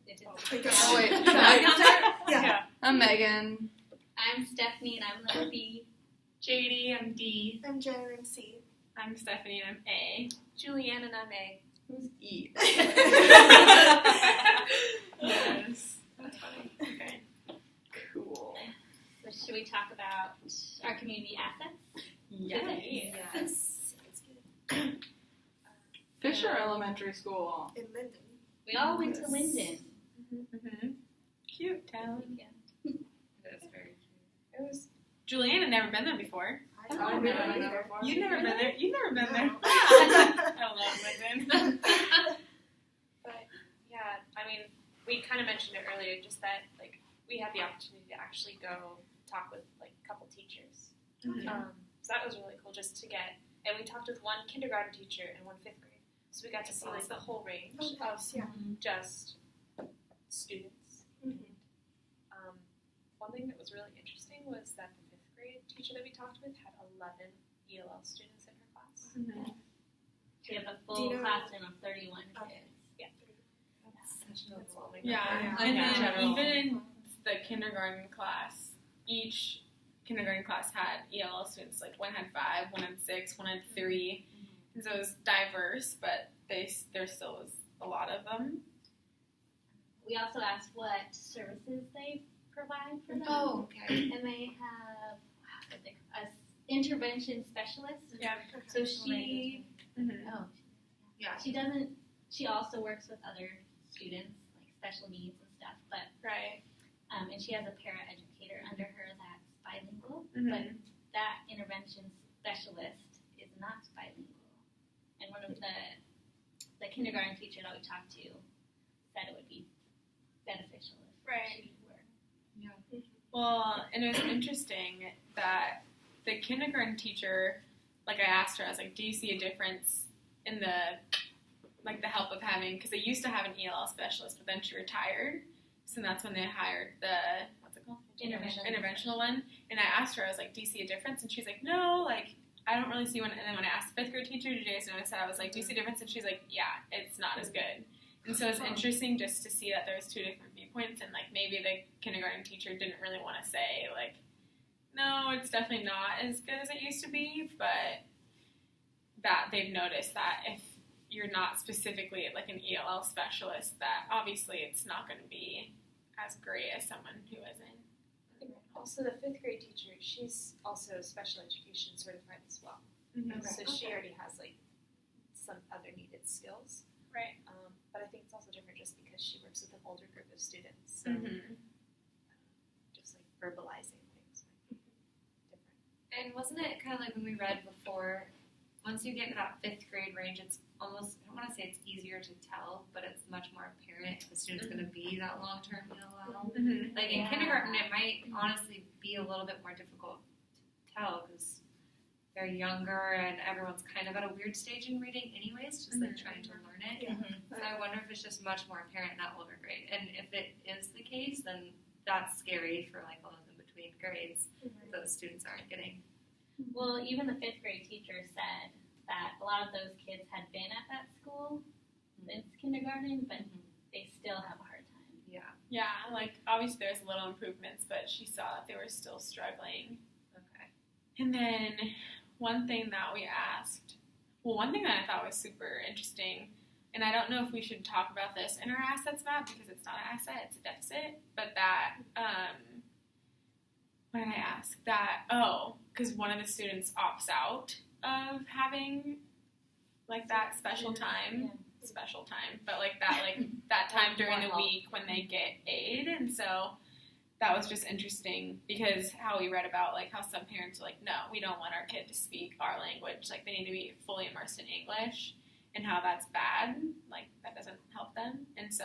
It didn't. Oh, wait. Should I get started? Yeah. I'm Megan. I'm Stephanie, and I'm letter B. JD, I'm D. I'm Jen, and I'm C. I'm Stephanie, and I'm A. Julianne, and I'm A. Who's E? Yes. That's funny. Okay. Cool. So should we talk about our community assets? Yes. Fisher Elementary School. In Linden. We all went to Linden. Mm-hmm. Cute town. Yeah. That is very cute. It was. Julianne had never been there before. I've Oh, never been really? there before. You've never been there. You've never been there. No. I love Linden. But yeah, I mean, we kind of mentioned it earlier, just that like we had the opportunity to actually go talk with like a couple teachers. So that was really cool, just to get. And we talked with one kindergarten teacher and one fifth grade, so we got to see like the whole range Oh, nice, yeah. of just students. Mhm. One thing that was really interesting was that the fifth grade teacher that we talked with had 11 ELL students in her class. We have a Do full you know- classroom of 31 Okay. kids. That's such an overwhelming Yeah, number. and then General. even in the kindergarten class, each kindergarten class had ELL students. Like one had 5, one had 6, one had 3, and so it was diverse. But there still was a lot of them. We also asked what services they provide for them. Oh, okay. And they have a intervention specialist. Yeah. So she, she doesn't, she also works with other students, like special needs and stuff, but, Right. and she has a para-educator under her that's bilingual, Mhm. but that intervention specialist is not bilingual. And one of the kindergarten teacher that we talked to said it would be beneficial if Right. she were. Well, and it was interesting that the kindergarten teacher, like I asked her, I was like, do you see a difference in the help of having, because they used to have an ELL specialist, but then she retired, so that's when they hired the, what's it called? Interventional one. And I asked her, I was like, do you see a difference? And she's like, no, like, I don't really see one. And then when I asked the fifth grade teacher, did you guys notice that? I was like, do you see a difference? And she's like, yeah, it's not as good. And so it's interesting just to see that there's two different viewpoints, and like maybe the kindergarten teacher didn't really want to say like, no, it's definitely not as good as it used to be, but that they've noticed that if you're not specifically like an ELL specialist, that obviously it's not going to be as great as someone who isn't. I think also the fifth grade teacher, she's also special education certified as well. So she already has like some other needed skills. Right. But I think it's also different just because she works with an older group of students. So just like verbalizing things might be different. And wasn't it kind of like when we read before, once you get to that fifth grade range, it's almost, I don't want to say it's easier to tell, but it's much more apparent if the student's going to be that long-term ELL. Like in kindergarten, it might honestly be a little bit more difficult to tell because they're younger and everyone's kind of at a weird stage in reading anyways, just like trying to learn it. Yeah. So I wonder if it's just much more apparent in that older grade. And if it is the case, then that's scary for like all those in between grades those students aren't getting. Well, even the fifth grade teacher said that a lot of those kids had been at that school since kindergarten, but they still have a hard time. Yeah, like obviously there's little improvements, but she saw that they were still struggling. Okay. And then one thing that we asked, one thing that I thought was super interesting, and I don't know if we should talk about this in our assets map because it's not an asset, it's a deficit, but that, what did I ask? That, because one of the students opts out of having, like, that special time, but like that time during the week when they get aid, and so that was just interesting because how we read about like how some parents are like, no, we don't want our kid to speak our language, like they need to be fully immersed in English, and how that's bad, like that doesn't help them, and so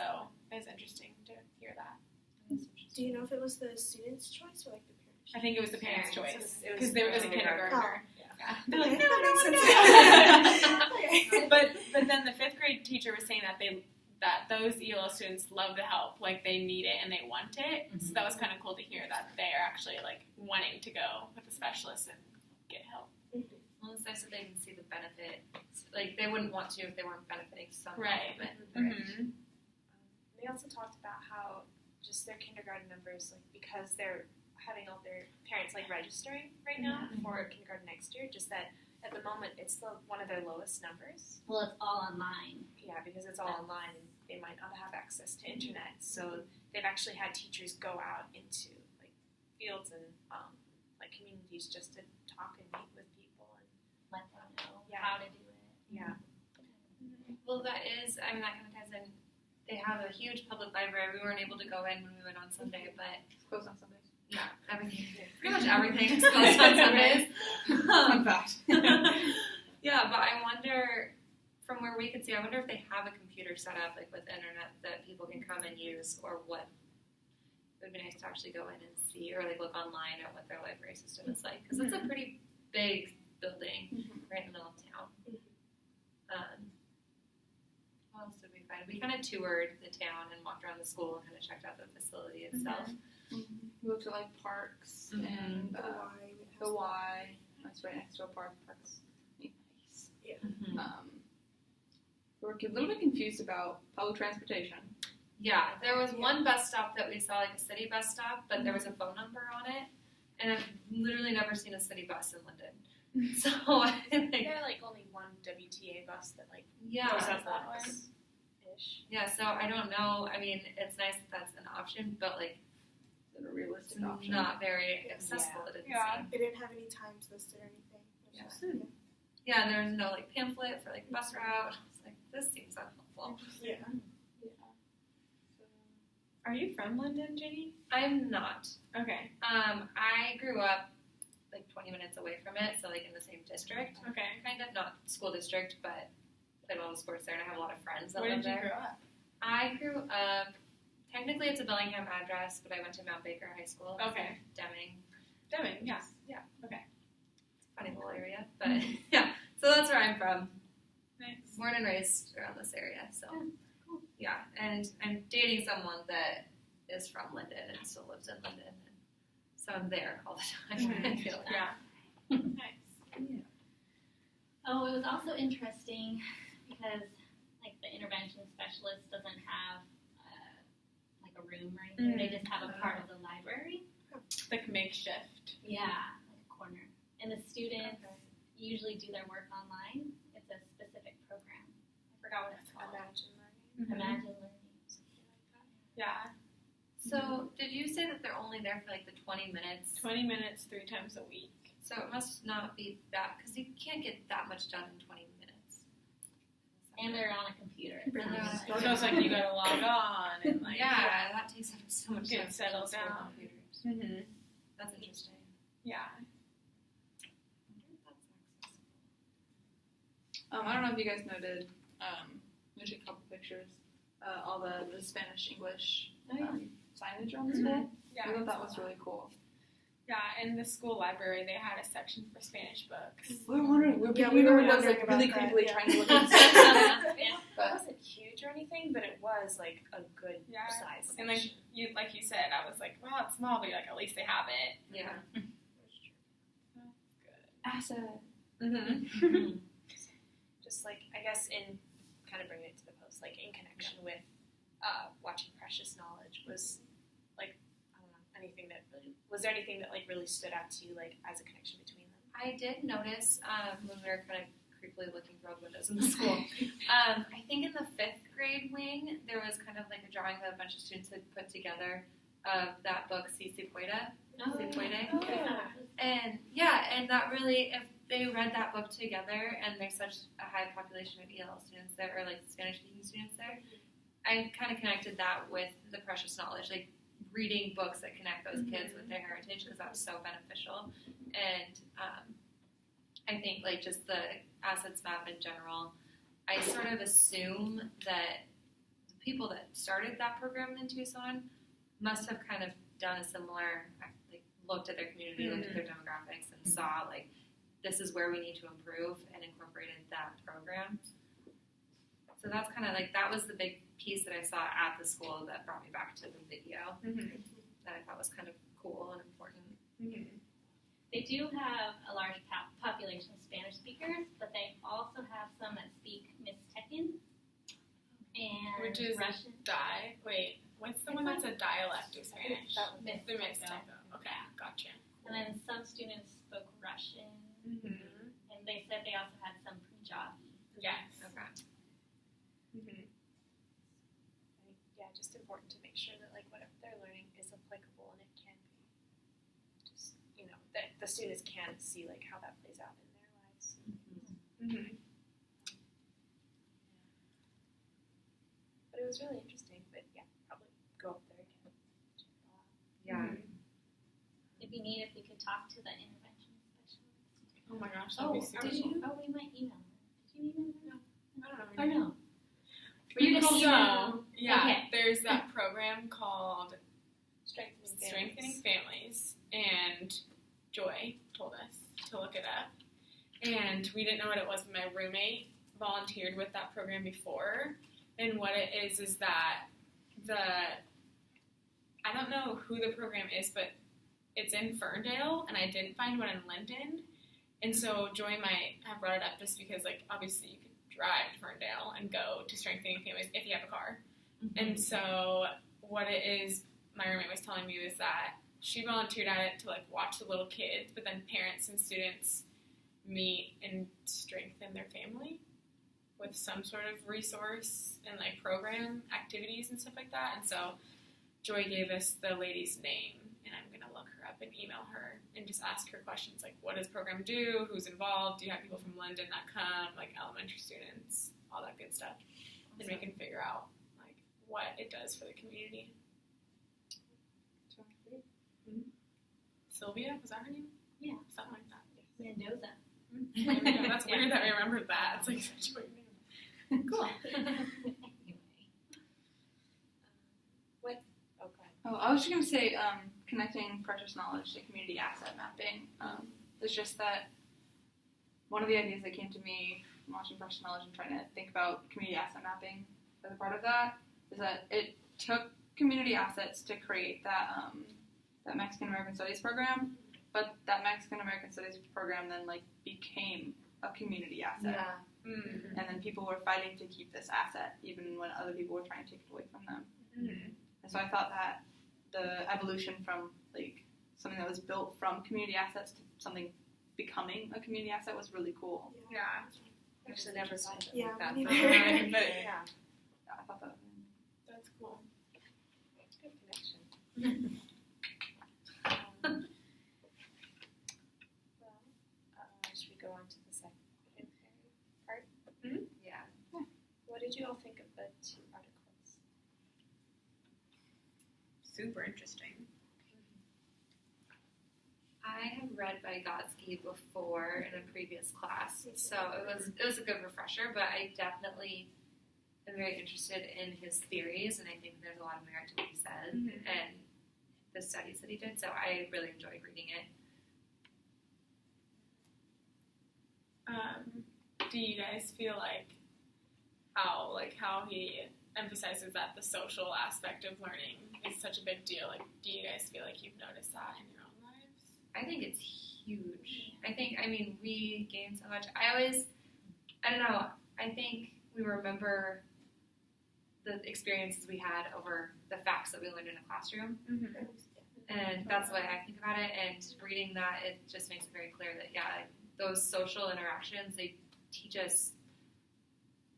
it was interesting to hear that. Do you know if it was the student's choice or like the parents' I think it was the parents' choice It because there was a kindergartner. Yeah. They're like, Okay, no, that no, makes sense. no. Okay. But then the fifth grade teacher was saying that those ELL students love the help, like they need it and they want it. So that was kind of cool to hear that they are actually like wanting to go with a specialist and get help. Well, it's nice that they can see the benefit. Like they wouldn't want to if they weren't benefiting somehow Right. from it. Mm-hmm. they also talked about how just their kindergarten numbers, like because they're having all their parents like registering right now for kindergarten next year, just that at the moment it's one of their lowest numbers. Well, it's all online. Yeah, because it's all online and they might not have access to internet. So they've actually had teachers go out into like fields and like communities just to talk and meet with people and Let them know Yeah. how to do it. yeah. Well, that is, I mean, that kind of ties in. They have a huge public library. We weren't able to go in when we went on Sunday, but It's closed on Sundays. yeah, everything, pretty much everything is closed on Sundays. Fun fact. Yeah, but I wonder, from where we could see, I wonder if they have a computer set up, like with internet, that people can come and use, or what. It would be nice to actually go in and see, or like look online at what their library system is like, because it's a pretty big building right in the middle of town. What else did we find? We kind of toured the town and walked around the school and kind of checked out the facility itself. We looked at like parks and the Y. That's right next to a park. Park's nice. We were a little bit confused about public transportation. Yeah, there was one bus stop that we saw, like a city bus stop, but there was a phone number on it, and I've literally never seen a city bus in London. So I think, There are like only one WTA bus that like goes yeah, up once ish. yeah. So I don't know. I mean, it's nice that that's an option, but like Is it a realistic it's option? not very accessible. It didn't seem. They didn't have any times listed or anything. It was just, Yeah, there was no like pamphlet for like bus route. It's like this seems unhelpful. yeah. Are you from London, Jenny? I'm not. Okay. I grew up like 20 minutes away from it, so like in the same district. Okay. Kind of, not school district, but played all the sports there, and I have a lot of friends that Where live did you there. grow up? I grew up, technically it's a Bellingham address, but I went to Mount Baker High School. Okay. Deming. Deming, yeah. Funny little area, but yeah. So that's where I'm from. Nice. Born and raised around this area, so yeah. And I'm dating someone that is from London and still lives in London, and so I'm there all the time. I feel like. Yeah. Nice. Oh, it was also interesting because like the intervention specialist doesn't have like a room or anything. They just have a part of the library. Like makeshift. Yeah, like a corner. And the students usually do their work online. It's a specific program. I forgot what it's called. Imagine learning. Imagine Learning. Something like that. Yeah. So did you say that they're only there for like the 20 minutes? 20 minutes 3 times a week. So it must not be that, because you can't get that much done in 20 minutes. And they're on a computer. So it's like you gotta log on and like Yeah, that takes up so much Get time. settled School down. computers. Mm-hmm. That's interesting. Yeah. I wonder if that's accessible. I don't know if you guys noted. We took a couple pictures. All the Spanish English signage around the school. Yeah. I thought that was really cool. Yeah, in the school library they had a section for Spanish books. We were wondering. We were were wondering like about really that, creepily yeah. trying to look at the It But- wasn't huge or anything, but it was like a good Yeah. size. And like you said, I was like, well, it's small, but you're like, at least they have it. Yeah. asset. Mm-hmm. Just like I guess in kind of bringing it to the post, like in connection with watching Precious Knowledge was like I don't know anything that really was there anything that like really stood out to you like as a connection between them? I did notice when we were kind of creepily looking through all the windows in the school. I think in the 5th grade wing, there was kind of like a drawing that a bunch of students had put together of that book, Si Se Puede. Si Puede. And yeah, and that really, if they read that book together, and there's such a high population of EL students there, or like Spanish-speaking students there, I kind of connected that with the Precious Knowledge, like reading books that connect those kids with their heritage, because that was so beneficial. And I think like just the assets map in general, I sort of assume that the people that started that program in Tucson must have kind of done a similar, like looked at their community, looked at their demographics, and saw like this is where we need to improve, and incorporated that program. So that's kind of like, that was the big piece that I saw at the school that brought me back to the video that I thought was kind of cool and important. They do have a large population of Spanish speakers, but they also have some that speak Mixtecan. and Which is Russian. what's the one that's a dialect of Spanish? That was Mixed The mixed typo. typo. Okay, gotcha. And then some students spoke Russian, Mm-hmm. and they said they also had some Punjabi. Yes. Okay. Mm-hmm. I think, yeah, just important to make sure that like whatever they're learning is applicable and it can be just that the students can see like how that plays out in their lives. Mm-hmm. But it was really interesting. But yeah, probably go up there again. Check it all out. Yeah. It'd be neat if we could talk to the intervention specialist. Oh my gosh, that'd be super did cool. you? Oh, we might email her. Did you email her? I don't know. Or no? We You're can gonna email. yeah, Okay. there's that program called Strengthening Families. Families, and Joy told us to look it up. And we didn't know what it was. My roommate volunteered with that program before, and what it is that I don't know who the program is, but it's in Ferndale, and I didn't find one in Linden. And so Joy might have brought it up just because, like, obviously you could drive to Ferndale and go to Strengthening Families if you have a car. And so what it is, my roommate was telling me, was that she volunteered at it to, like, watch the little kids, but then parents and students meet and strengthen their family with some sort of resource and, like, program activities and stuff like that. And so Joy gave us the lady's name, and I'm going to look her up and email her and just ask her questions like, what does program do? Who's involved? Do you have people from London that come? Like, elementary students, all that good stuff. And we can figure out, like, what it does for the community. Sylvia, was that her name? Yeah. Something like that. Mendoza. That's weird that we remembered that. It's like such a weird name. Cool. Oh, go ahead. Oh, I was just going to say, connecting purchase knowledge to community asset mapping. It's just that one of the ideas that came to me from watching purchase knowledge and trying to think about community asset mapping as a part of that is that it took community assets to create that Mexican American Studies program, but that Mexican American Studies program then like became a community asset. Yeah. Mm-hmm. And then people were fighting to keep this asset, even when other people were trying to take it away from them. Mm-hmm. And so I thought that the evolution from like something that was built from community assets to something becoming a community asset was really cool. Yeah. Actually, never thought of it Yeah, like that. me but neither. yeah, I thought that. That's cool. good connection. Should we go on to the second part? Yeah. What did you all think of the two articles? Super interesting. I have read Vygotsky before in a previous class, so it was a good refresher. But I definitely am very interested in his theories, and I think there's a lot of merit to what he said and the studies that he did. So I really enjoyed reading it. Do you guys feel like how he emphasizes that the social aspect of learning is such a big deal? Like, do you guys feel like you've noticed that in your own lives? I think it's huge. We gain so much. I don't know, I think we remember the experiences we had over the facts that we learned in a classroom. Mm-hmm. And that's the way I think about it. And reading that, it just makes it very clear that, yeah, those social interactions, they teach us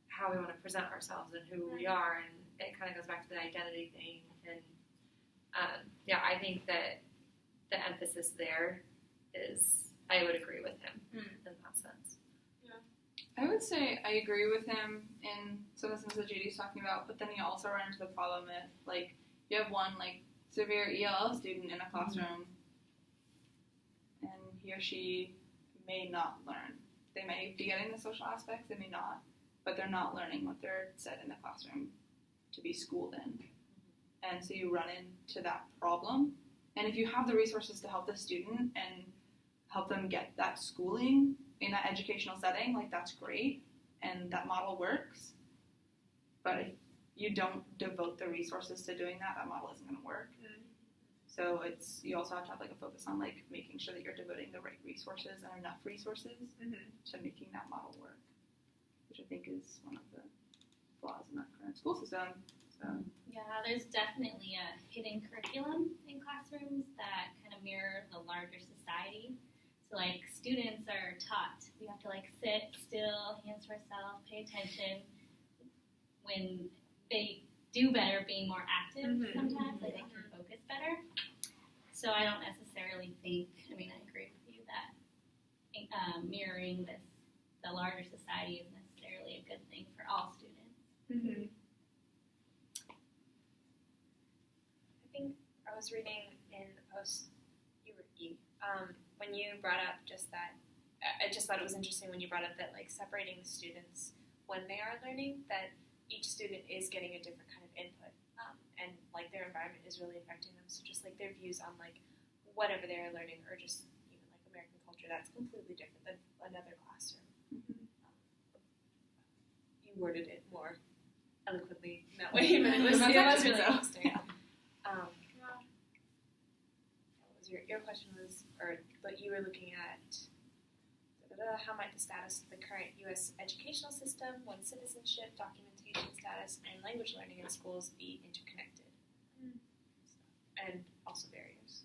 how we want to present ourselves and who we are. And it kind of goes back to the identity thing. And, I think that the emphasis there is, I would agree with him in that sense. I would say I agree with him in some of the things that JD's talking about, but then you also run into the problem that, like, you have one, like, severe ELL student in a classroom, and he or she may not learn. They may be getting the social aspects, they may not, but they're not learning what they're said in the classroom to be schooled in. And so you run into that problem. And if you have the resources to help the student and help them get that schooling in that educational setting, like, that's great, and that model works. But if you don't devote the resources to doing that, that model isn't going to work. So you also have to have, like, a focus on, like, making sure that you're devoting the right resources and enough resources to making that model work, which I think is one of the flaws in that current school system. So Yeah, there's definitely a hidden curriculum in classrooms that kind of mirror the larger society. So, like, students are taught we have to, like, sit still, hands to ourselves, pay attention. When they do better being more active sometimes, like, they can focus better. So I don't necessarily think, I mean, I agree with you that mirroring the larger society is necessarily a good thing for all students. I think I was reading in the post when you brought up just that. I just thought it was interesting when you brought up that, like, separating the students when they are learning, that each student is getting a different kind of input, and like their environment is really affecting them. So just like their views on like whatever they are learning, or just even like American culture, that's completely different than another classroom. You worded it more eloquently in that way, but it was really interesting. What was your question was, or but you were looking at how might the status of the current U.S. educational system, one's citizenship, documentation status, and language learning in schools be interconnected, and also barriers.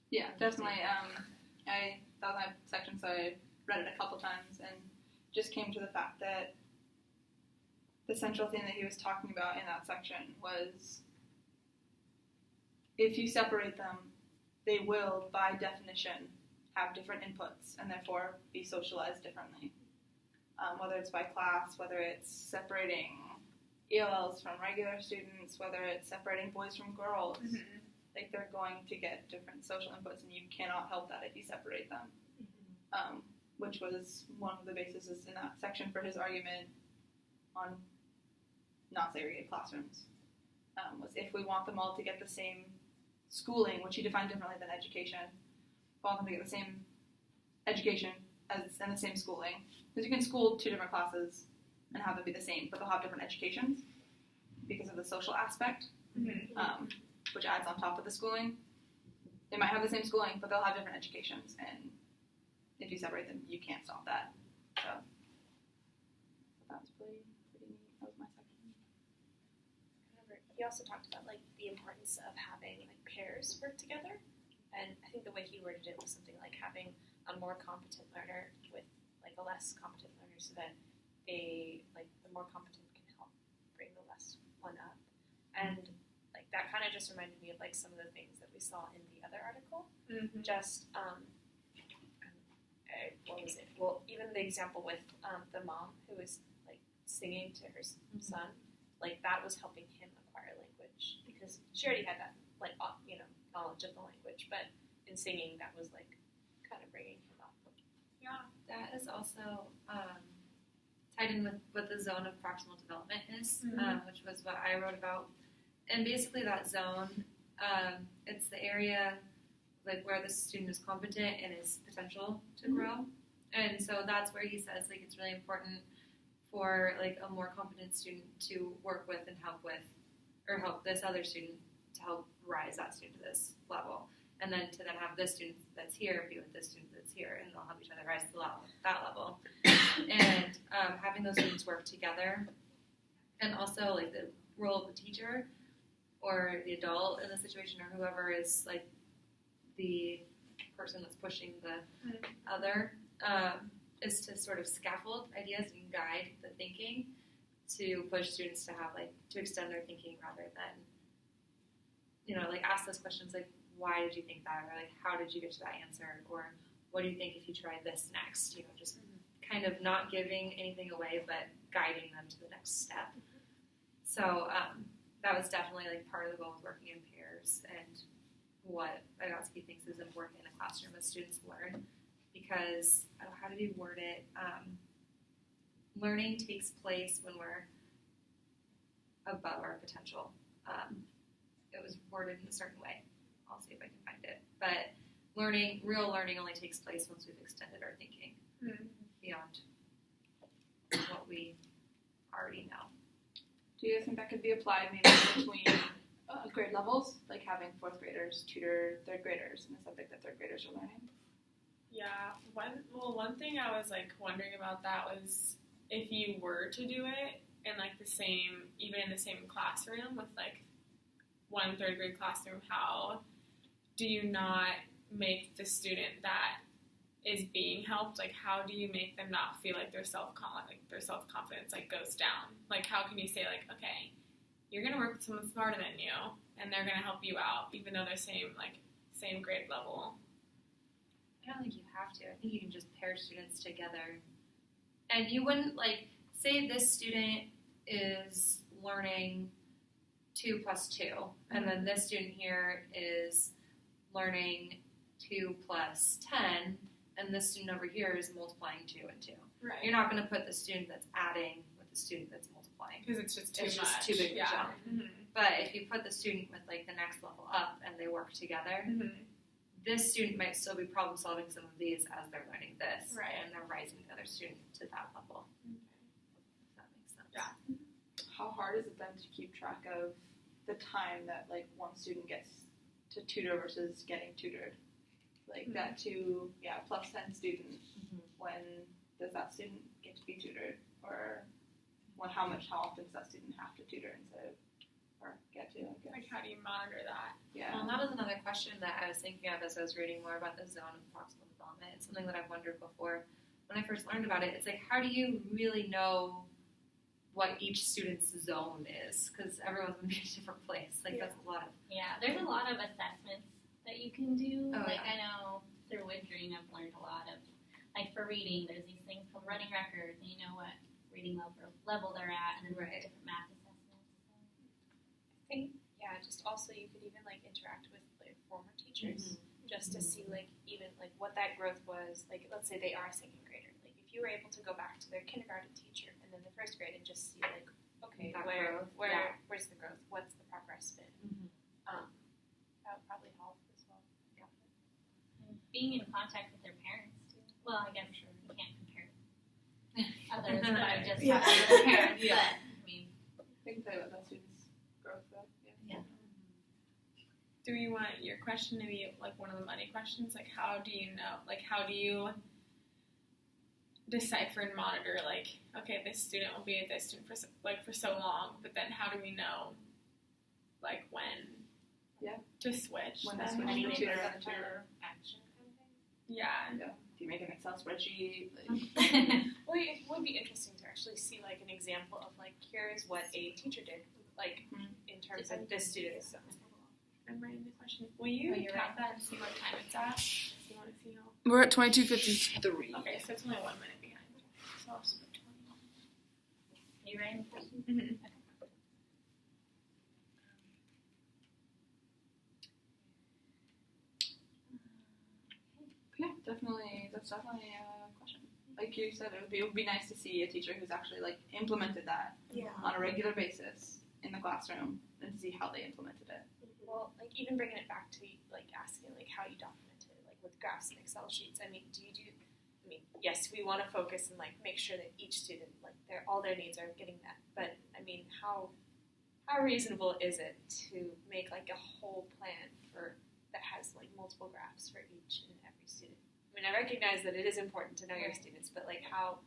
Yeah, definitely. That was my section, so I read it a couple times and just came to the fact that the central thing that he was talking about in that section was if you separate them, they will, by definition, have different inputs and therefore be socialized differently. Whether it's by class, whether it's separating ELLs from regular students, whether it's separating boys from girls, like they're going to get different social inputs, and you cannot help that if you separate them. Which was one of the bases in that section for his argument on not segregated classrooms. Was if we want them all to get the same schooling, which he defined differently than education, want them to get the same education and the same schooling, because you can school two different classes and have them be the same, but they'll have different educations because of the social aspect, which adds on top of the schooling. They might have the same schooling, but they'll have different educations, and if you separate them, you can't stop that. So that was pretty neat. That was my section. He also talked about like the importance of having like pairs work together, and I think the way he worded it was something like having a more competent learner with like a less competent learner, so that they like the more competent can help bring the less one up, and like that kind of just reminded me of like some of the things that we saw in the other article. Just what was it? Well, even the example with the mom who was like singing to her son, like that was helping him acquire language because she already had that like knowledge of the language, but in singing that was like kind of bringing him up. Yeah, that is also tied in with what the zone of proximal development is, which was what I wrote about. And basically that zone, it's the area like where the student is competent and is potential to grow. And so that's where he says like it's really important for like a more competent student to work with and help this other student to help rise that student to this level. And then to then have this student that's here be with this student that's here, and they'll help each other rise to that level. And having those students work together, and also like the role of the teacher or the adult in the situation, or whoever is like the person that's pushing the other, is to sort of scaffold ideas and guide the thinking to push students to have to extend their thinking rather than ask those questions like, why did you think that, or like how did you get to that answer, or what do you think if you tried this next, just kind of not giving anything away but guiding them to the next step. So that was definitely like part of the goal of working in pairs, and what Vygotsky thinks is important in a classroom as students learn, because how did he word it? Learning takes place when we're above our potential. It was worded in a certain way. I'll see if I can find it. But real learning only takes place once we've extended our thinking beyond what we already know. Do you think that could be applied maybe between grade levels, like having fourth graders tutor third graders in a subject that third graders are learning? Yeah. One thing I was like wondering about that was if you were to do it in like even in the same classroom with like one third grade classroom, how do you not make the student that is being helped, like how do you make them not feel like their self-confidence like goes down? Like how can you say like, okay, you're gonna work with someone smarter than you and they're gonna help you out even though they're same grade level? I don't think you have to. I think you can just pair students together. And you wouldn't, like, say this student is learning 2 plus 2, and then this student here is learning 2 plus 10, and this student over here is multiplying 2 and 2. Right. You're not going to put the student that's adding with the student that's multiplying. Because it's just too It's much. just too big of a Yeah. jump. Mm-hmm. But if you put the student with, like, the next level up and they work together, Mm-hmm. this student might still be problem solving some of these as they're learning this, Right. and they're rising the other student to that level. If that makes sense. Yeah. How hard is it then to keep track of the time that like one student gets to tutor versus getting tutored? Like that plus 10 student, when does that student get to be tutored? Or how often does that student have to tutor instead of, or get to, I guess? Like how do you monitor that? Yeah. Well, that was another question that I was thinking of as I was reading more about the zone of proximal development. It's something that I've wondered before. When I first learned about it, it's like, how do you really know what each student's zone is? Because everyone's going to be in a different place. Like, that's a lot of... Yeah, there's a lot of assessments that you can do. Oh, like, yeah. I know through Woodring, I've learned a lot of, like, for reading, there's these things called running records, and you know what reading level they're at, and then Right. different math assessments. I think, just also you could even like interact with like former teachers just to see like even like what that growth was. Like let's say they are a second grader. Like if you were able to go back to their kindergarten teacher and then the first grade and just see like, okay, That where's growth, the growth? What's the progress been? That would probably help as well. And being in contact with their parents, too. Well, I guess you can't compare others, but I've just Yeah. talked to their parents, Yeah. but, I mean, I can tell you about that student's growth though. Yeah. Do you want your question to be like one of the money questions? Like how do you know, like how do you decipher and monitor like, okay, this student will be with this student for so long, but then how do we know like when to switch? When to then? switch I mean, the it's tutor like and the tutor. Action kind of thing. Yeah. Do you make an Excel spreadsheet? Like, Well, it would be interesting to actually see like an example of like here's what a teacher did, like in terms of this student. So. I'm writing the question. Will you Oh, you're tap that and see what time it's at? If you want to see how. We're at 22:53. Okay, so it's only 1 minute behind. So I'll just put 20. Are you writing the question? Mm-hmm. yeah, definitely. That's definitely a question. Like you said, it would be nice to see a teacher who's actually like implemented that Yeah. on a regular basis in the classroom and to see how they implemented it. Well, like even bringing it back to like asking like how you document it, like with graphs and Excel sheets. I mean, yes, we want to focus and like make sure that each student like all their needs are getting met. But I mean, how reasonable is it to make like a whole plan that has like multiple graphs for each and every student? I mean, I recognize that it is important to know your students, but like how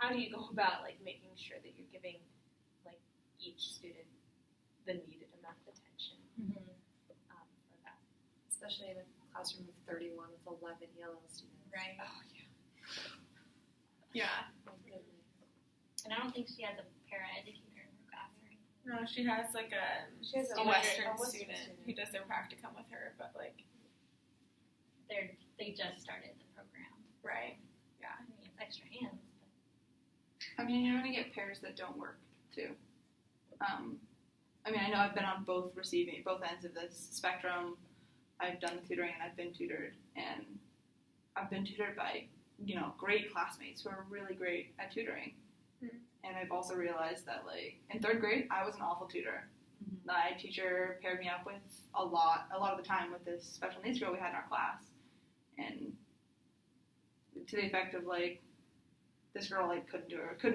do you go about like making sure that you're giving like each student the needed amount of attention for that? Especially in a classroom of 31 with 11 ELL students. Right. Oh yeah. Yeah. My goodness. And I don't think she has a para-educator in her class or anything. No, she has like She has a a Western Western student student. who does their practicum with her, but like, They just started the program. right. I mean, it's extra hands, but I mean, you're gonna get pairs that don't work too. I mean, I know I've been on both ends of this spectrum. I've done the tutoring and I've been tutored, and I've been tutored by great classmates who are really great at tutoring. And I've also realized that like in 3rd grade, I was an awful tutor. My teacher paired me up with a lot of the time with this special needs girl we had in our class, and to the effect of like, this girl like couldn't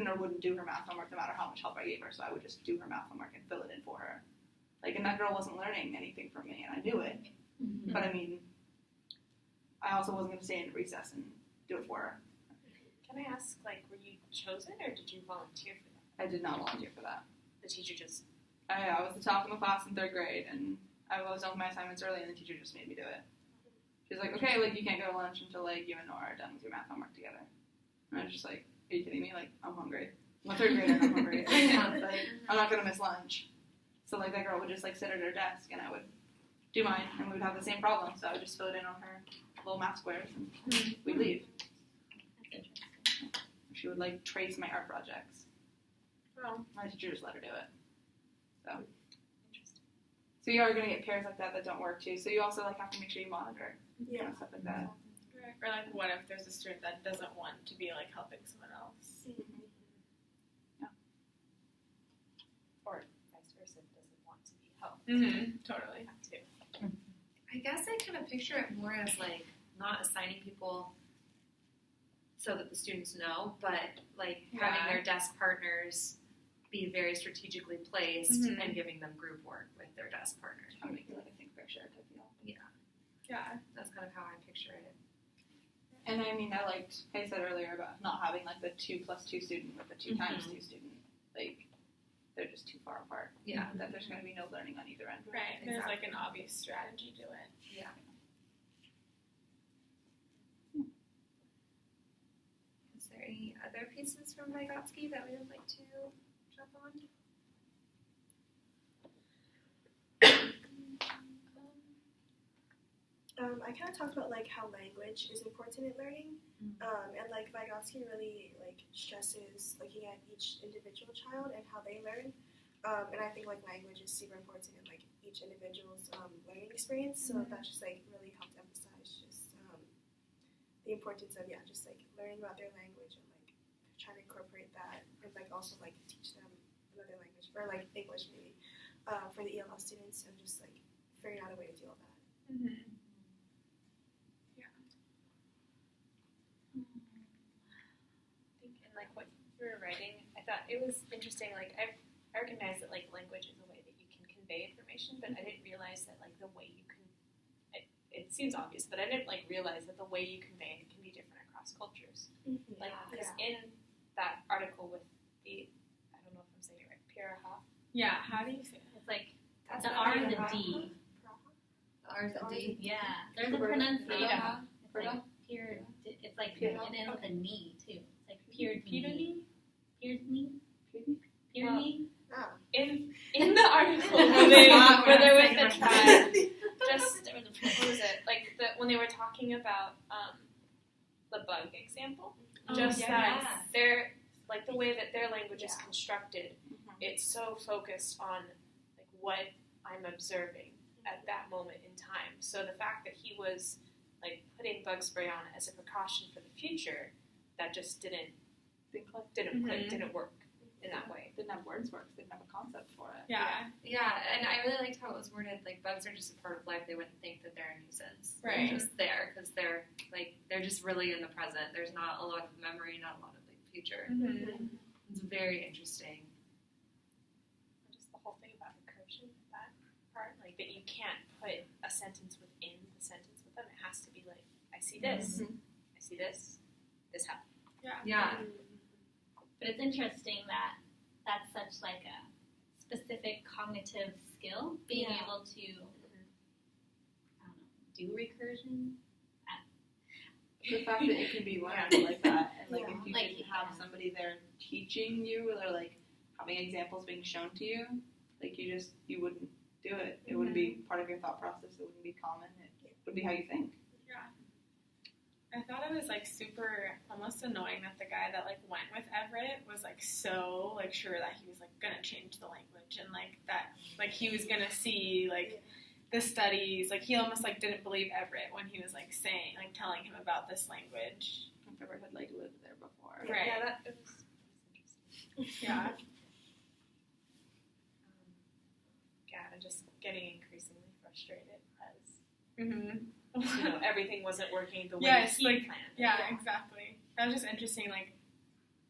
or wouldn't do her math homework no matter how much help I gave her, so I would just do her math homework and fill it in for her. Like, and that girl wasn't learning anything from me, and I knew it. But I mean, I also wasn't going to stay in recess and do it for her. Can I ask, like, were you chosen or did you volunteer for that? I did not volunteer for that. The teacher just. I was the top of my class in 3rd grade, and I was done with my assignments early, and the teacher just made me do it. She was like, okay, like, you can't go to lunch until, like, you and Nora are done with your math homework together. And I was just like, are you kidding me? Like, I'm hungry. I'm a 3rd grader and I'm hungry. Like, I'm not going to miss lunch. So, like, that girl would just, like, sit at her desk, and I would do mine, and we would have the same problem. So I would just fill it in on her little math squares, and we'd leave. That's interesting. She would, like, trace my art projects. Oh, My teacher just let her do it. So. interesting. So you are going to get pairs like that don't work too. So you also like have to make sure you monitor Yeah. and stuff like that. Or like, what if there's a student that doesn't want to be like helping someone else? Or vice versa, doesn't want to be helped. Totally. That too. I guess I kind of picture it more as like not assigning people so that the students know, but like having their desk partners be very strategically placed and giving them group work with their desk partners. I'm making like a think picture type deal. Yeah. That's kind of how I picture it. And I mean, I said earlier about not having like the 2 + 2 student with the 2 times 2 student. Like, they're just too far apart. Yeah. That there's going to be no learning on either end. Right. There's like an obvious strategy to it. Yeah. Is there any other pieces from Vygotsky that we would like to jump on? I kind of talked about like how language is important in learning, and like Vygotsky really like stresses looking at each individual child and how they learn, and I think like language is super important in like each individual's learning experience. So that just like really helped emphasize just the importance of just like learning about their language and like trying to incorporate that and like also like teach them another language or like English maybe for the ELL students and just like figuring out a way to deal with that. I think in like what you were writing, I thought it was interesting. Like I recognize that like language is a way that you can convey information, but I didn't realize that like the way you can. It seems obvious, but I didn't like realize that the way you convey it can be different across cultures. Like because in that article with the, I don't know if I'm saying it right, Piraha. Yeah. How do you say it? It's like That's the R and the D. The R's and D. Yeah. There's a pronunciation. It's like Pura? pure. It's like Pura? it ends with a knee too. It's like pure Pyrenees? Pyrenees. Ah. In the article where they're with the tribe, just what was it like when they were talking about the bug example, just that they're like the way that their language is constructed, it's so focused on like what I'm observing at that moment in time. So the fact that he was like putting bug spray on as a precaution for the future, that just didn't click, didn't work in that way. Didn't have words for it. Didn't have a concept for it. Yeah. Yeah, and I really liked how it was worded. Like bugs are just a part of life. They wouldn't think that they're a nuisance. Right. They're just there because they're just really in the present. There's not a lot of memory, not a lot of like future. It's very interesting. Just the whole thing about recursion, that part, like that you can't put a sentence within the sentence with them. It has to be like, I see this, I see this, this happened. Yeah. But it's interesting that that's such like a specific cognitive skill, being able to I don't know, do recursion. The fact that it can be learned like that, and like if you Like, didn't have somebody there teaching you or like having examples being shown to you, like you wouldn't do it. It wouldn't be part of your thought process. It wouldn't be common. It would be how you think. I thought it was like super almost annoying that the guy that like went with Everett was like so like sure that he was like gonna change the language and like that like he was gonna see like the studies, like he almost like didn't believe Everett when he was like saying like telling him about this language. If Everett had like lived there before. Right. Yeah, that was interesting. Yeah. God, I'm just getting increasingly frustrated as Mm-hmm. you know everything wasn't working the way he planned. Yeah, exactly. That was just interesting. Like,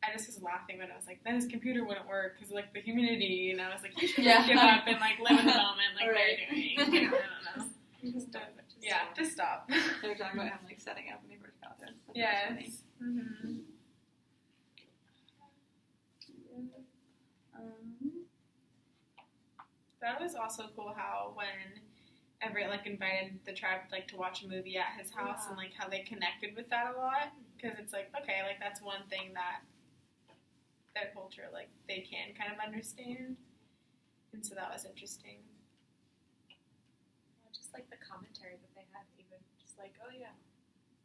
I just was laughing when I was like, then his computer wouldn't work because like the humidity, and I was like, you should just give up and like live in the moment, like Right. they're doing. I don't know. Just stop. They were talking about him like setting up when he first got there. So Yes. that was Mm-hmm. That was also cool how when Everett like invited the tribe like to watch a movie at his house and like how they connected with that a lot, because it's like, okay, like that's one thing that their culture like they can kind of understand, and so that was interesting. Yeah, just like the commentary that they had, even just like, oh yeah,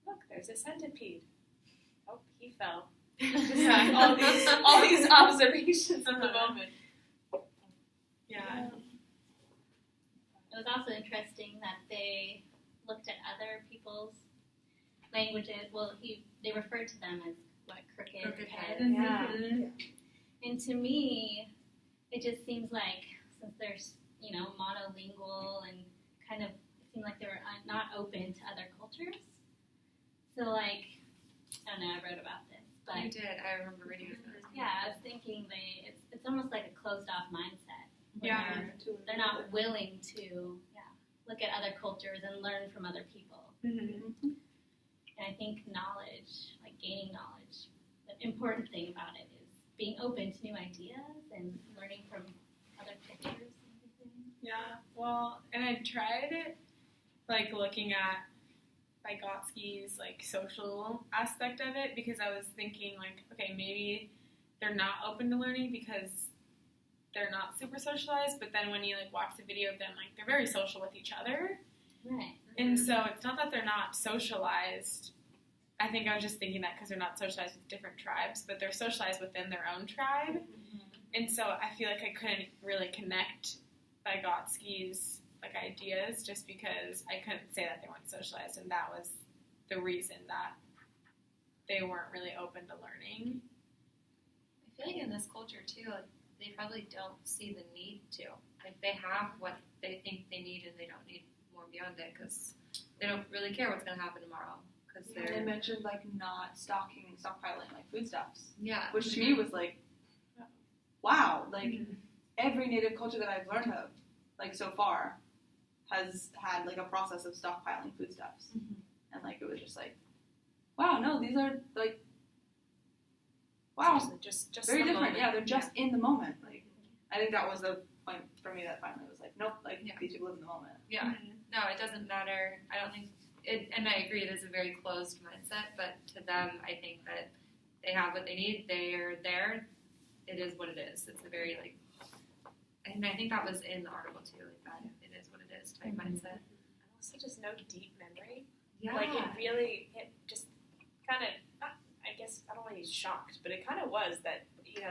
look, there's a centipede. Oh, he fell. Just like all these observations of the moment. Yeah. It was also interesting that they looked at other people's languages. Well, they referred to them as crooked heads. Yeah. Mm-hmm. And to me, it just seems like since they're monolingual and kind of it seemed like they were not open to other cultures. So like I don't know, I wrote about this, but You did. I remember reading it. yeah, I was thinking it's almost like a closed off mindset. Where Yeah. they're not willing to look at other cultures and learn from other people. Mm-hmm. And I think knowledge, like gaining knowledge, the important thing about it is being open to new ideas and learning from other cultures and everything. Yeah. Well, and I tried like looking at Vygotsky's like social aspect of it, because I was thinking like, okay, maybe they're not open to learning because they're not super socialized, but then when you like watch the video of them, like they're very social with each other. Right. And so it's not that they're not socialized. I think I was just thinking that because they're not socialized with different tribes, but they're socialized within their own tribe. And so I feel like I couldn't really connect Vygotsky's like ideas just because I couldn't say that they weren't socialized, and that was the reason that they weren't really open to learning. I feel like in this culture too, like, they probably don't see the need to. Like they have what they think they need, and they don't need more beyond it because they don't really care what's going to happen tomorrow. Because They mentioned like not stockpiling like foodstuffs, yeah, which to me was like, wow, like every native culture that I've learned of, like so far, has had like a process of stockpiling foodstuffs, and like it was just like, wow, no, these are like, wow, Just very the different. moment. Yeah, they're just in the moment. Like I think that was the point for me that finally was like, nope, like these people live in the moment. yeah. No, it doesn't matter. I don't think it, and I agree. It is a very closed mindset, but to them, I think that they have what they need. They are there. It is what it is. It's a very like, and I think that was in the article too. Like that, it is what it is type mindset. And also just no deep memory. Yeah. Like it just kind of, I guess, I don't want to use shocked, but it kind of was that,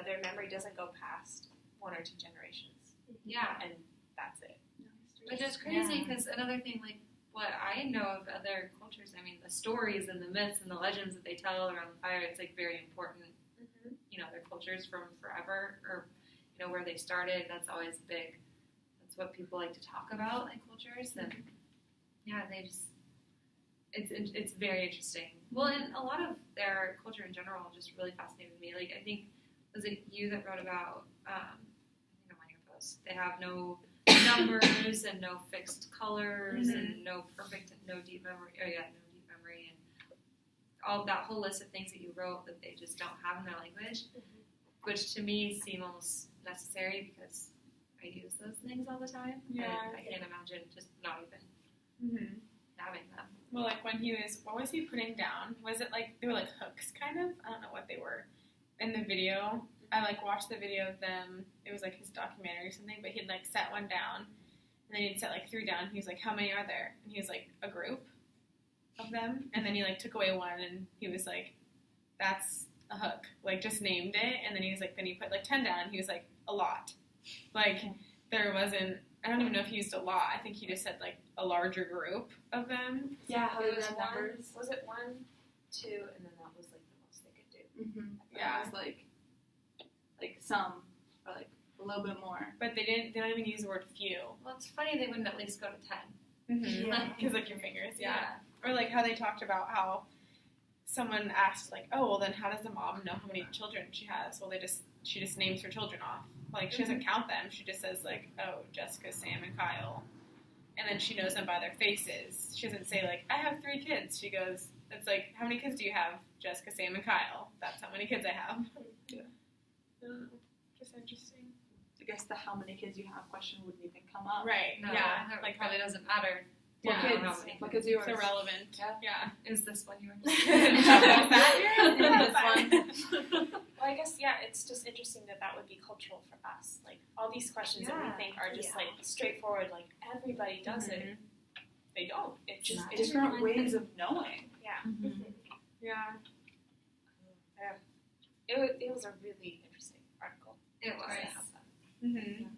their memory doesn't go past 1 or 2 generations. Yeah. And that's it. Which is crazy because another thing, like what I know of other cultures, I mean, the stories and the myths and the legends that they tell around the fire, it's like very important. Their cultures from forever, or where they started. That's always big. That's what people like to talk about, like cultures, and yeah, they just it's very interesting. Well, and a lot of their culture in general just really fascinated me. Like I think was it you that wrote about? I think on one of your posts, they have no numbers and no fixed colors and no deep memory. Oh yeah, no deep memory and all that whole list of things that you wrote that they just don't have in their language, which to me seem almost necessary because I use those things all the time. Yeah. And I can't imagine just not even having them. Well, like when what was he putting down? Was it like, they were like hooks kind of? I don't know what they were. In the video, I like watched the video of them. It was like his documentary or something, but he'd like set one down, and then he'd set like 3 down. He was like, how many are there? And he was like, a group of them. And then he like took away one, and he was like, that's a hook. Like just named it. And then he was like, then he put like 10 down, and he was like, a lot. Like there wasn't, I don't even know if he used a lot. I think he just said like a larger group of them. Yeah, how It they was had 1, numbers. was it 1, 2, and then that was like the most they could do. Yeah. It was like some, or like a little bit more. But they don't even use the word few. Well, it's funny they wouldn't at least go to 10. Yeah. Because like your fingers, yeah. Or like how they talked about how someone asked like, oh, well then how does the mom know how many children she has? Well, she just names her children off. Like she doesn't count them. She just says like, oh, Jessica, Sam, and Kyle. and then she knows them by their faces. She doesn't say like, I have 3 kids. She goes, it's like, how many kids do you have? Jessica, Sam, and Kyle. That's how many kids I have. Yeah. Just interesting. I guess the how many kids you have question wouldn't even come up. Right. No, Yeah. that Like probably doesn't matter. What Yeah. kids? How many What kids are yours? It's irrelevant. Yeah. Is this one yours? Was that yours? Yeah, Yeah, this fine. Well, I guess it's just interesting that would be cultural for us. Like all these questions that we Yeah. think are just Yeah. like straightforward, like everybody does it. They don't. It's just Not it's Different ways of knowing. yeah. Yeah. It was a really interesting article. It was. Mm-hmm.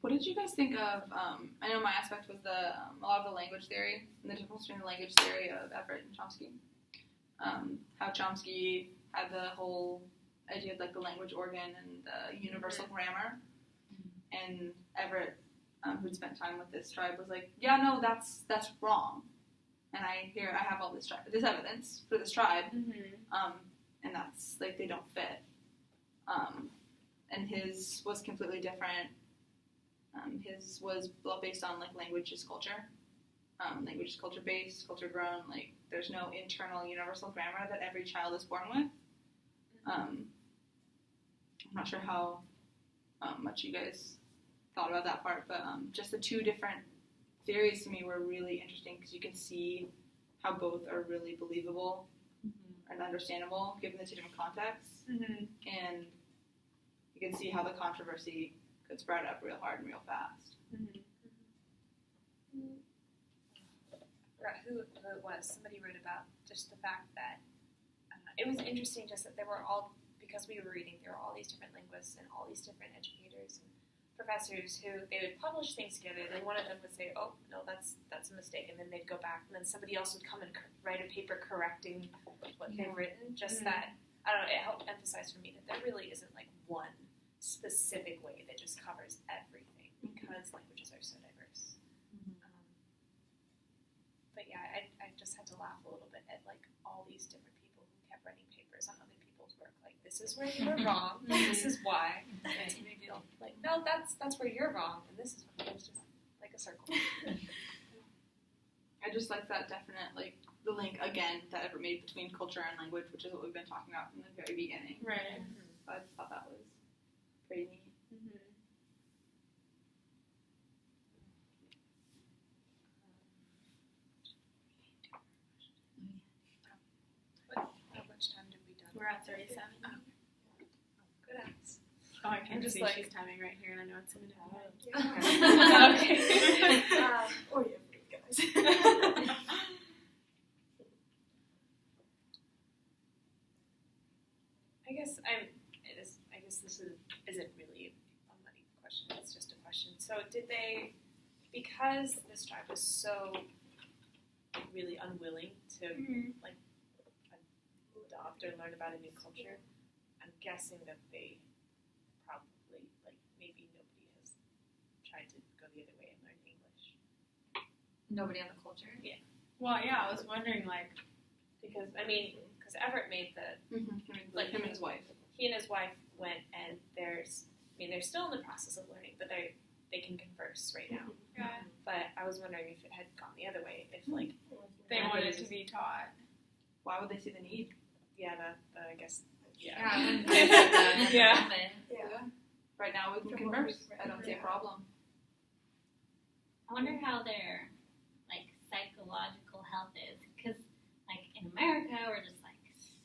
What did you guys think of? I know my aspect was a lot of the language theory and the difference between the language theory of Everett and Chomsky. How Chomsky had the whole idea of like the language organ and the universal grammar, and Everett, who'd spent time with this tribe, was like, yeah, no, that's wrong. And I have all this evidence for this tribe, and that's like they don't fit. And his was completely different. His was based on like language is culture. Language is culture based, culture grown. Like there's no internal universal grammar that every child is born with. I'm not sure how much you guys thought about that part, but just the 2 different theories to me were really interesting because you can see how both are really believable and understandable given the 2 different contexts, and you can see how the controversy could spread up real hard and real fast. I forgot who it was. Somebody wrote about just the fact that it was interesting just that there were all, because we were reading, there were all these different linguists and all these different educators and professors who they would publish things together, and then one of them would say, oh, no, that's a mistake, and then they'd go back, and then somebody else would come and write a paper correcting what they've written, just that, I don't know, it helped emphasize for me that there really isn't like one specific way that just covers everything, because languages are so diverse. But yeah, I just had to laugh a little bit at like all these different people who kept writing papers on other people's work, like this is where you were wrong, this is why, and it's a big deal. Like, no, that's where you're wrong, and this is why. It's just like a circle. I just like that definite, like, the link, again, that Everett made between culture and language, which is what we've been talking about from the very beginning. Right. So I just thought that was pretty neat. How much time did we done? We're at 37. Good ass. Oh, I can just see like- she's timing right here, and I know it's a minute. Or you, guys. I guess this isn't really a money question. It's just a question. So did they, because this tribe was so really unwilling to like adopt or learn about a new culture, I'm guessing that they probably like maybe nobody has tried to go the other way and learn English. Nobody on the culture? Well, yeah, I was wondering, like, Because Everett made the Like him and his wife. he and his wife went, and they're still in the process of learning, but they can converse right now. yeah, But I was wondering if it had gone the other way, if like they wanted to be taught. Why would they see the need? I guess Yeah, I wouldn't think of that at the Yeah. moment. Yeah. Right now we can converse. I don't see a problem. I wonder how their like psychological health is, because like in America we're just like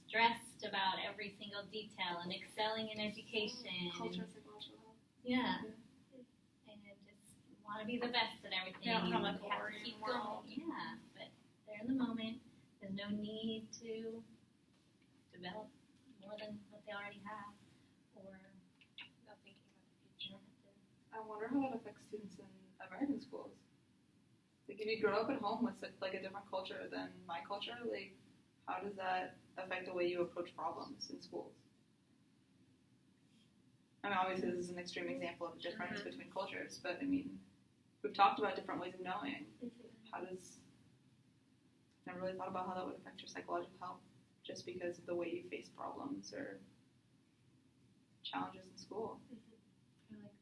stressed about every single detail and excelling in education. Culture And, and psychological health. yeah. And just want to be the best at everything. They don't have, like, You a have to worrying keep world. going. Yeah, but they're in the moment. There's no need to develop more than what they already have, or not thinking about the future. I wonder how that affects students in American schools. Like, if you grow up at home with like a different culture than my culture, like, how does that affect the way you approach problems in schools? I mean, obviously this is an extreme example of a difference between cultures, but I mean, we've talked about different ways of knowing. How does? Never really thought about how that would affect your psychological health, just because of the way you face problems or challenges in school. I like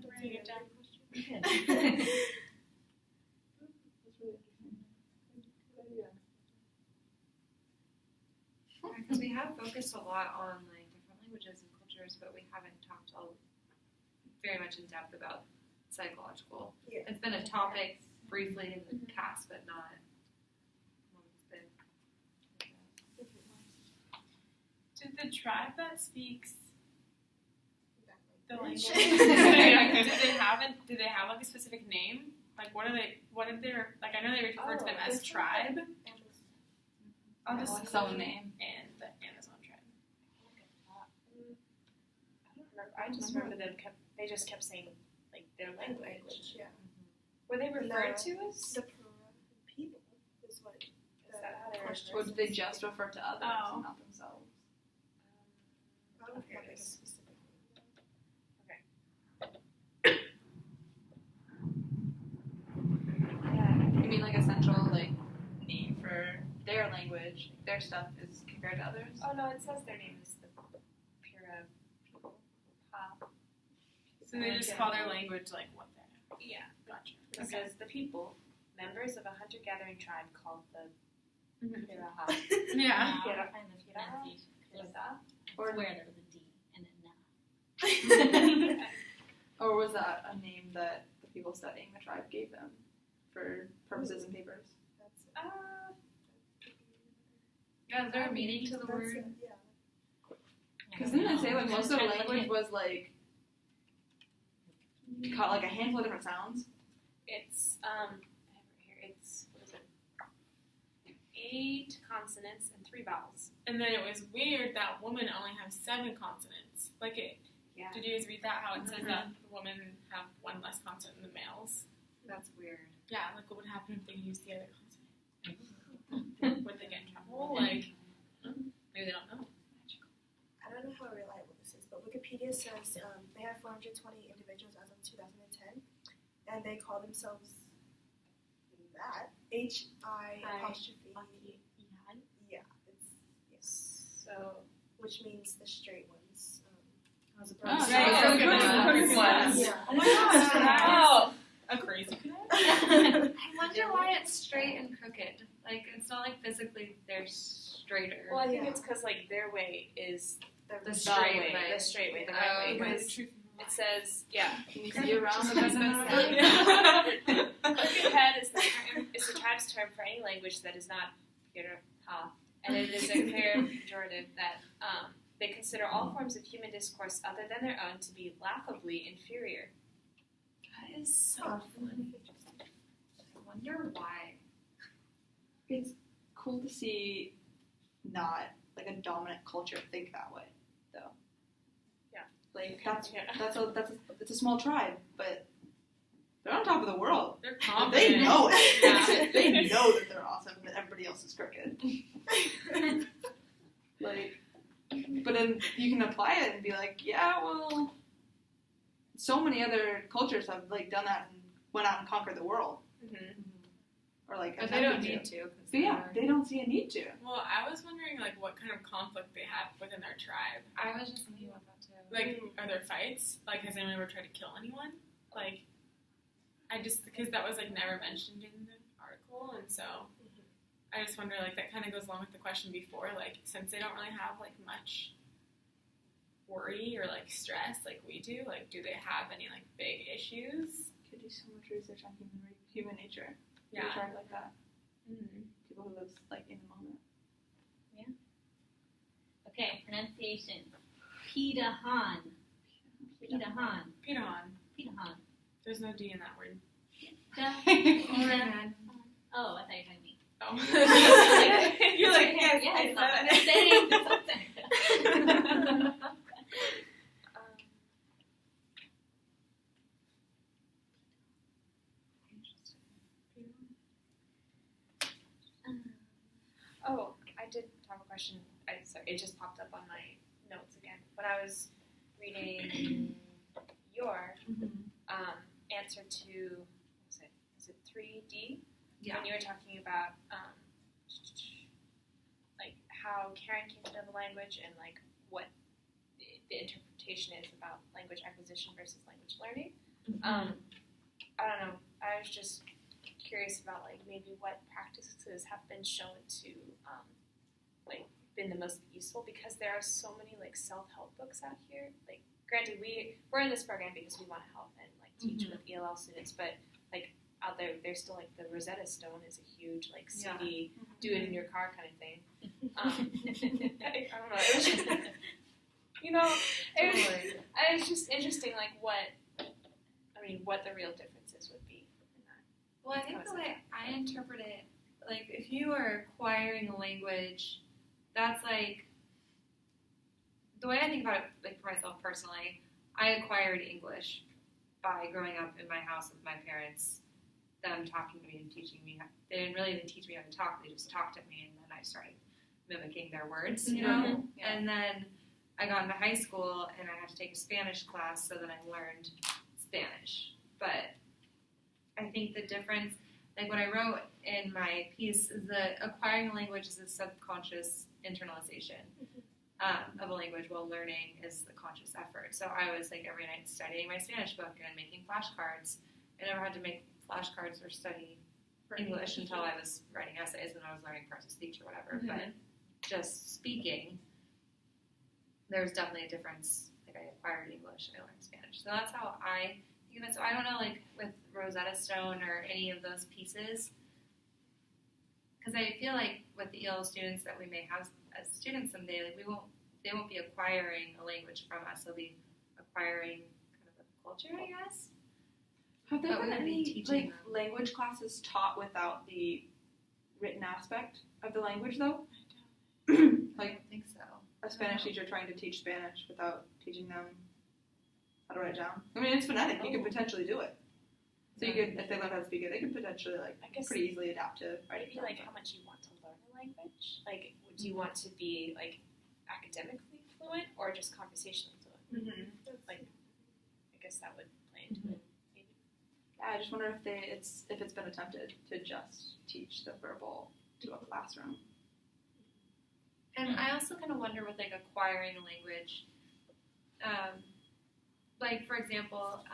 that question. Write it down. Because we have focused a lot on like different languages and cultures, but we haven't talked very much in depth about psychological. Yeah. It's been a topic briefly in the cast, but not one that's been. Did the tribe that speaks the language? Language. Did they have like a specific name? Like what did their like? I know they refer to them as it's tribe. I'll just Like some name. and the Amazon tribe. I don't remember. I just remember they just kept saying like their language. Language, yeah. Were they referred No. to as? The plural people is what Is that how they were question. Or did they just refer to others Oh. and not themselves? I don't Here have it a is. specific You mean like a central like name for their language, their stuff is compared to others? Oh no, it says their name is the Pura people. So they just call their language like what they're. Yeah. Gotcha. It says the people, members of a hunter-gathering tribe called the Piraha. Yeah. I'll find the pronunciation. Or- Or where there was a D and a na. Or was that a name that the people studying the tribe gave them for purposes and papers? That's it. Yeah, is there a meaning to the That's word? it, yeah. Because didn't it say like most of the language was like caught like a handful of different sounds? It's I have it here. It's what is it? 8 consonants and 3 vowels. And then it was weird that women only have 7 consonants. Like it. Yeah. Did you guys read that? How it says that women have 1 less consonant than the males. That's weird. Yeah. Like what would happen if they used the other consonant? Would they get in trouble? Like maybe they don't know. I don't know how reliable this is, but Wikipedia says they have 420 individuals as of 2010, and they call themselves that H-I apostrophe. Yeah, it's So which means the straight ones. As Oh, opposed right, to so crooked ones. Yeah. Oh my gosh! Wow. A crazy cadet? I wonder why it's straight and crooked. Like it's not like physically they're straighter. well, I think Yeah. it's because like their way is The the straight way, way. the straight way, the right way. okay. Because it says, yeah, Can you see around the Just best crooked head is the tribe's term for any language that is not Piraha, and it is a clear pejorative that they consider all forms of human discourse other than their own to be laughably inferior. That is so funny. I wonder why. It's cool to see not like a dominant culture think that way, though. Yeah. Like Yeah. it's a small tribe, but they're on top of the world. They're And confident. they know it. Yeah. They know that they're awesome, and that everybody else is crooked. Like, but then you can apply it and be like, yeah, well, so many other cultures have like done that and went out and conquered the world, Mm-hmm. or like. But they don't attempted need to. 'Cause But yeah, they don't see a need to. Well, I was wondering like what kind of conflict they have within their tribe. I was just thinking about that too. Like, are there fights? Like, has anyone ever tried to kill anyone? Like, because that was like never mentioned in the article, and so I just wonder like that kind of goes along with the question before. Like, since they don't really have like much worry or like stress like we do, like, do they have any like big issues? Could do so much research on human nature. Yeah. A tribe like that. Mm-hmm. People who live like in the moment. Okay, pronunciation. Pitahan. Pitahan. Pitahan. Pitahan. There's no D in that word. Oh, I thought you were talking me. Oh. You're like, yes, Yes, I I'm saying something. Oh, I did have a question. Sorry, it just popped up on my notes again. When I was reading your answer to, what was it? Is it 3D? Yeah. When you were talking about like how Karen came to know the language and like what the interpretation is about language acquisition versus language learning. I don't know. I was just curious about like maybe what practices have been shown to like been the most useful, because there are so many like self-help books out here. Like, granted, we're in this program because we want to help and like teach with ELL students, but like out there's still like the Rosetta Stone is a huge like CD, do it in your car kind of thing. I don't know. It was just, it was just interesting, like what the real differences would be in that. Well, I think the way I interpret it, like if you are acquiring a language, that's like the way I think about it. Like for myself personally, I acquired English by growing up in my house with my parents, them talking to me and teaching me. They didn't really even teach me how to talk; they just talked at me, and then I started mimicking their words, you know. Yeah. And then I got into high school, and I had to take a Spanish class, so then I learned Spanish. But I think the difference, like what I wrote in my piece, is that acquiring a language is a subconscious internalization of a language, while learning is the conscious effort. So I was like every night studying my Spanish book and making flashcards. I never had to make flashcards or study English until I was writing essays and I was learning parts of speech or whatever. But just speaking, there's definitely a difference. Like I acquired English and I learned Spanish. So that's how I think of it. So I don't know, like with Rosetta Stone or any of those pieces, because I feel like with the EL students that we may have as students someday, like they won't be acquiring a language from us. They'll be acquiring kind of a culture, I guess. Have there But we been would be any teaching them. language classes taught without the written aspect of the language, though? I don't think so. A Spanish teacher trying to teach Spanish without teaching them how to write it down. I mean, it's phonetic. You could potentially do it. So you could, if they learn how to speak it, they could potentially like pretty easily adapt to writing. Maybe like how much you want to learn a language. Like, would you want to be like academically fluent or just conversationally fluent? Like, I guess that would play into it. Maybe. Yeah, I just wonder if it's been attempted to just teach the verbal to a classroom. And I also kind of wonder with like acquiring a language, like for example,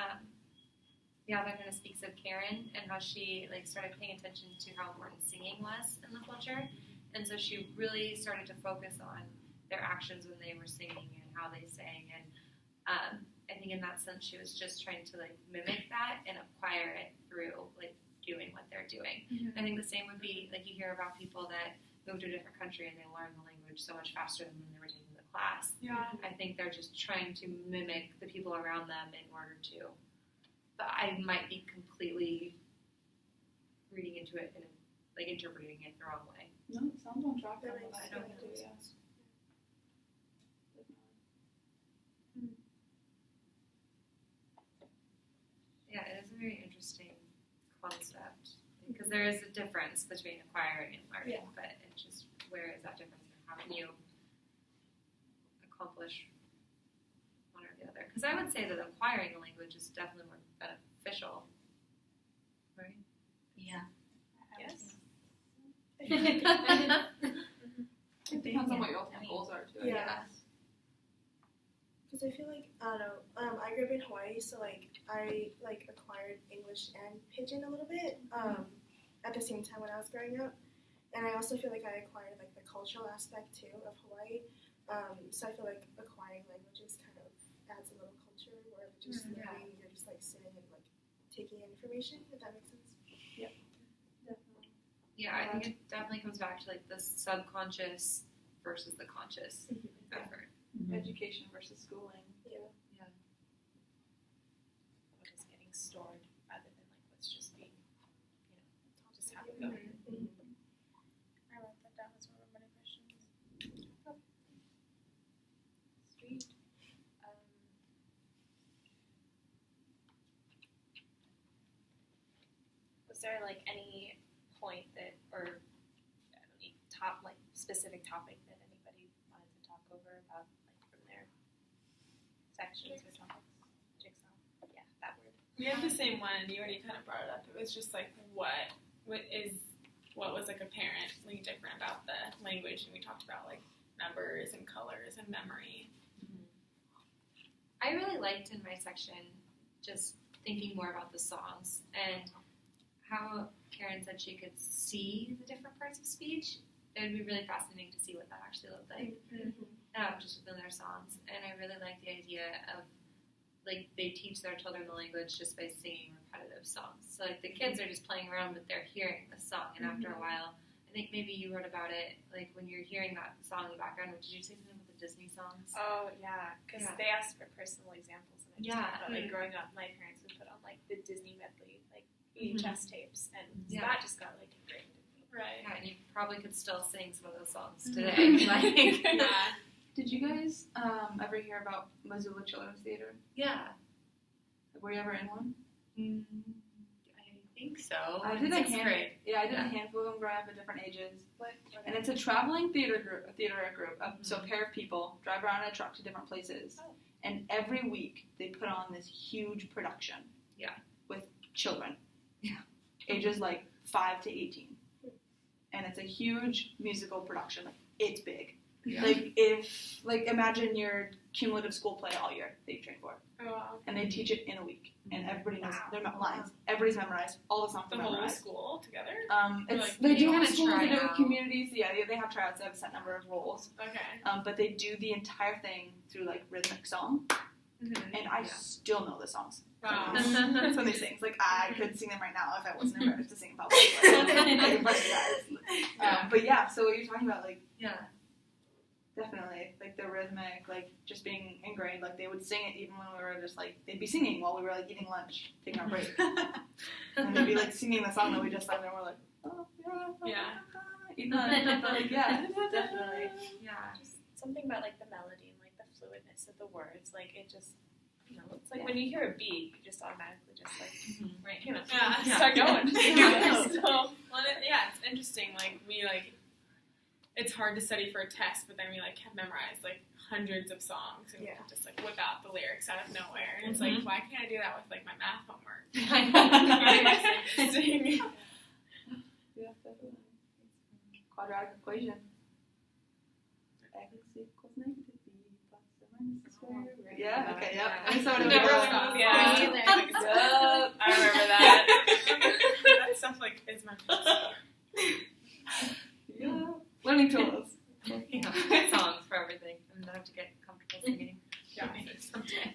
the author kind of speaks of Karen and how she like started paying attention to how important singing was in the culture, and so she really started to focus on their actions when they were singing and how they sang, and I think in that sense she was just trying to like mimic that and acquire it through like doing what they're doing. I think the same would be like you hear about people that move to a different country and they learn the language so much faster than they were taking the class. Yeah. I think they're just trying to mimic the people around them in order to. But I might be completely reading into it and like interpreting it the wrong way. No, it sounds on track. That makes I don't know. sense. Yeah, it is a very interesting concept because there is a difference between acquiring and learning, but it's just where is that difference and how can you accomplish one or the other? Because I would say that acquiring a language is definitely more beneficial, right? Yeah. Yes. It depends on what your ultimate goals are too. Yeah. Because I feel like, I don't know, I grew up in Hawaii, so like I like acquired English and Pidgin a little bit at the same time when I was growing up. And I also feel like I acquired like the cultural aspect too of Hawaii. So I feel like acquiring languages kind of adds a little culture where just learning, you're just like sitting and like taking in information, if that makes sense. Yep. Definitely. Yeah, I think it definitely comes back to like the subconscious versus the conscious effort. Education versus schooling. Yeah. What is getting stored rather than like what's just being, just have it go. I wrote that down as one of my questions. Sweet. Was there like any point that, or I don't know, specific topic that anybody wanted to talk over about, like from their sections or topics? Jigsaw. Yeah, that word. We had the same one. You already kind of brought it up. It was just like what was like apparently different about the language, and we talked about like numbers and colors and memory. I really liked in my section just thinking more about the songs and how Karen said she could see the different parts of speech. It would be really fascinating to see what that actually looked like, just within their songs. And I really like the idea of, like, they teach their children the language just by singing repetitive songs. So, like, the kids are just playing around, but they're hearing the song. And after a while, I think maybe you wrote about it, like, when you're hearing that song in the background, did you say something about the Disney songs? Oh, yeah, because they asked for personal examples. And I just thought about, like, growing up, my parents would put on, like, the Disney medley, like, VHS tapes. And so that just got, like, ingrained in me. Right. Yeah, and you probably could still sing some of those songs today. Like, Yeah. Did you guys ever hear about Missoula Children's Theater? yeah. Were you ever in one? I think so. I did Sixth grade. I did a handful of them growing up at different ages. And it's a traveling theater group. So a pair of people drive around in a truck to different places. Oh. And every week they put on this huge production. Yeah. With children. Yeah. Ages like 5 to 18. And it's a huge musical production. Like, it's big. Yeah. Like imagine your cumulative school play all year that you train for. Oh, wow. And they teach it in a week. And everybody knows their lines. Everybody's memorized. All the songs The are whole memorized. school together? They do kinda have schools, they do try out. communities. Yeah, they have tryouts. They have a set number of roles. Okay. But they do the entire thing through like rhythmic song. Mm-hmm. And I still know the songs. Wow. Some of these things. Like, I could sing them right now if I wasn't embarrassed to sing in public. Like, in front of you guys. But yeah, so what you're talking about, like, Yeah. definitely, like, the rhythmic, like, just being ingrained. Like, they would sing it even when we were just, like, they'd be singing while we were, like, eating lunch, taking our break. And they'd be, like, singing the song that we just sang, and we're like, oh, Yeah. eating lunch. But, like, yeah, definitely. Yeah. Just something about, like, the melody and, like, the fluidness of the words. Like, it just, you know, it's like Yeah. when you hear a beat, you just automatically just, like, Right. you know, Yeah. start going. So, yeah, it's interesting. Like, it's hard to study for a test, but then we, like, have memorized, like, hundreds of songs, and we can just, like, whip out the lyrics out of nowhere. And it's like, why can't I do that with, like, my math homework? Sing. Yeah, definitely. Quadratic equation. X equals negative b plus or minus the square root. Yeah, okay, yep. Yeah. And so it Never was, was. Yeah. Yup. I remember that. That stuff, like, is my Yeah. Learning tools. Yeah. Songs for everything. And then I have to get comfortable singing. Yeah. Someday.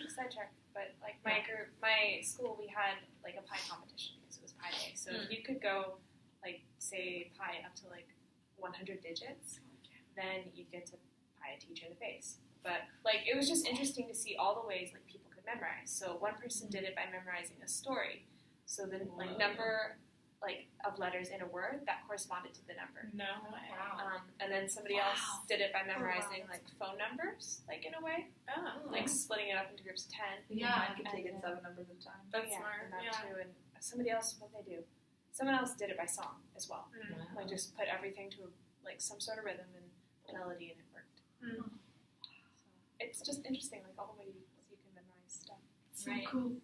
Sidetrack, but like my group, my school, we had like a pie competition because it was Pi Day. So if you could go, like, say pi up to like 100 digits, then you'd get to pie a teacher in the face. But like it was just interesting to see all the ways like people could memorize. So one person did it by memorizing a story. So the like number like of letters in a word that corresponded to the number. No way. Wow. And then somebody else did it by memorizing like phone numbers, like in a way, Oh. like splitting it up into groups of 10. Yeah. I could take it 7 numbers at a time. That's Yeah, smart. and that Yeah. too. And somebody else, what they do? Someone else did it by song as well. Like just put everything to like some sort of rhythm and melody, and it worked. Mm. So it's just interesting, like all the ways you can memorize stuff. So Right. cool.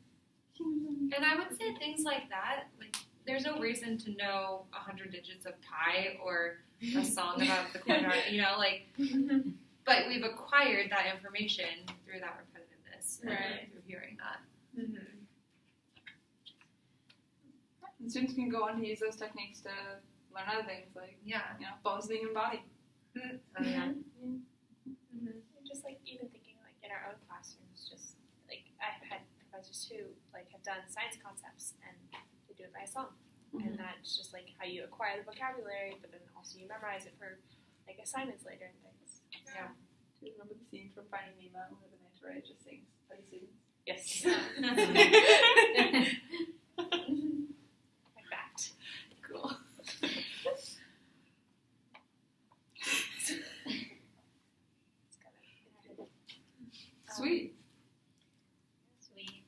And I would say things like that, like, there's no reason to know 100 digits of pi or a song about the quadrant, you know, like, but we've acquired that information through that repetitiveness and Right. through hearing that. Mm-hmm. And students can go on to use those techniques to learn other things, like, Yeah. you know, bones in the human body. Oh, yeah. And just like even thinking like in our own classrooms, just like I've had professors who like have done science concepts and they do it by a song. And that's just like how you acquire the vocabulary, but then also you memorize it for like assignments later and things. Yeah. Do you remember the scene from Finding Nemo where the manta ray just sings for the students? Yes. Like that. Cool. It's kind of Sweet. So we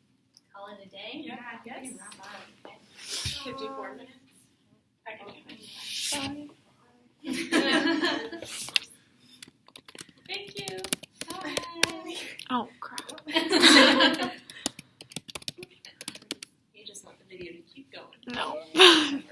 call it a day. Yeah, I guess. 54 minutes. I can do it. Thank you. Oh, crap. You just want the video to keep going. No. Forever.